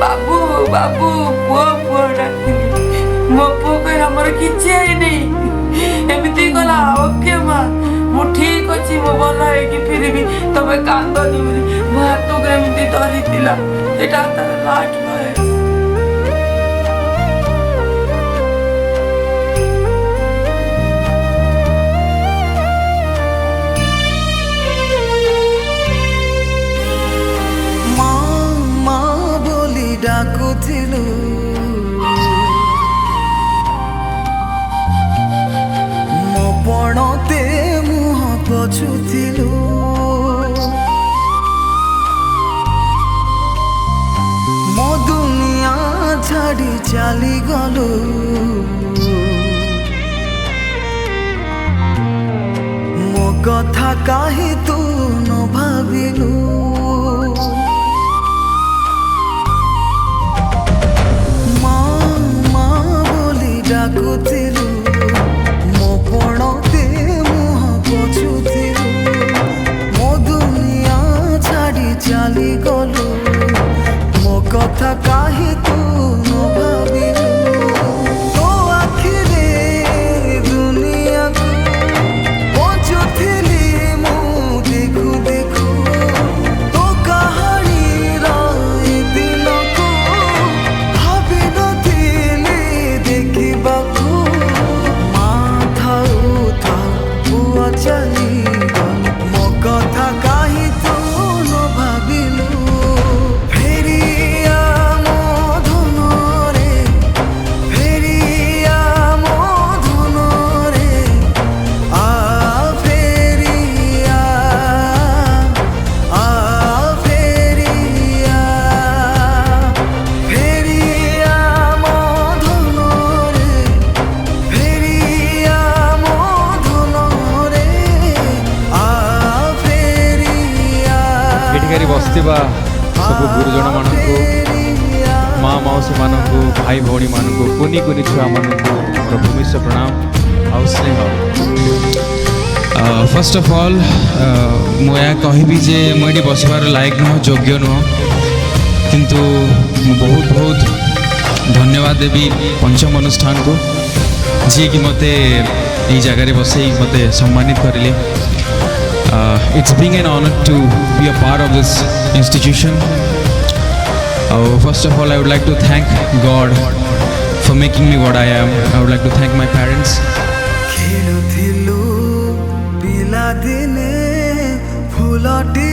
बाबू बाबू पुओ पुओ डाकिली मो पुओ कह हमर किछि है नहीं एमिति गला ओके माँ मु ठीक अछि मो भल है कि फिर भी तबे कांदनी बोली मो हाथ को एमिति धरितिला एटा तार लास्ट बयस ডাকুথিলু মো পণতে মুহ পছুথিলু মো দুনিয়া ছাড়ি চালি গলু মো কথা কাহি তু ন ভাবিলু ডাকুথিলু মো পণতে মুহ পছুথিলু মো দুনিয়া ছাড়ি চালি গলু মো কথা কাহি তু ন ভাবিলু তো আখিরে দুনিয়াকু পছুথিলি মু দেখু দেখু তো কাহাণীর এ দিনকু ভাবি নথিলি ଦେଖିବାକୁ ମାଥା ଉଠା ପୁଅ ଚାଲିଗଲୁ ମୋ କଥା କାହିଁ ତୁ ନ ଭାବିଲୁ ଫେରିଆ ମୋ ଧନରେ ଫେରିଆ ମୋ ଧନରେ ଆ ଫେରିଆ ଫେରିଆ ଫେରିଆ ମୋ ଧନରେ ଫେରିଆ ମୋ ଧନରେ ଆ ଫେରିଆ ଏଠିକାରି ବସିଥିବା ସବୁ ଗୁରୁଜନ ମାନଙ୍କୁ ମା ମାଉସୀ ମାନଙ୍କୁ ଭାଇ ଭଉଣୀ ମାନଙ୍କୁ କୁନି କୁନି ଛୁଆ ମାନଙ୍କୁ ମୋର ଭୂମିଷ୍ଠ ପ୍ରଣାମ ଆଉ ସ୍ନେହ। ଫାର୍ଷ୍ଟ ଅଫ୍ ଅଲ୍ ମୁଁ ଏହା କହିବି ଯେ ମୁଁ ଏଠି ବସିବାର ଲାୟକ ନୁହଁ ଯୋଗ୍ୟ ନୁହଁ କିନ୍ତୁ ମୁଁ ବହୁତ ବହୁତ ଧନ୍ୟବାଦ ଦେବି ପଞ୍ଚମ ଅନୁଷ୍ଠାନକୁ ଯିଏକି ମୋତେ ଏଇ ଜାଗାରେ ବସେଇ ମୋତେ ସମ୍ମାନିତ କରିଲେ। It's being an honor to be a part of this institution. First of all, I would like to thank God for making me what I am. I would like to thank my parents. ଖେଳୁଥିଲୁ ପିଲାଦିନେ ଫୁଲଟି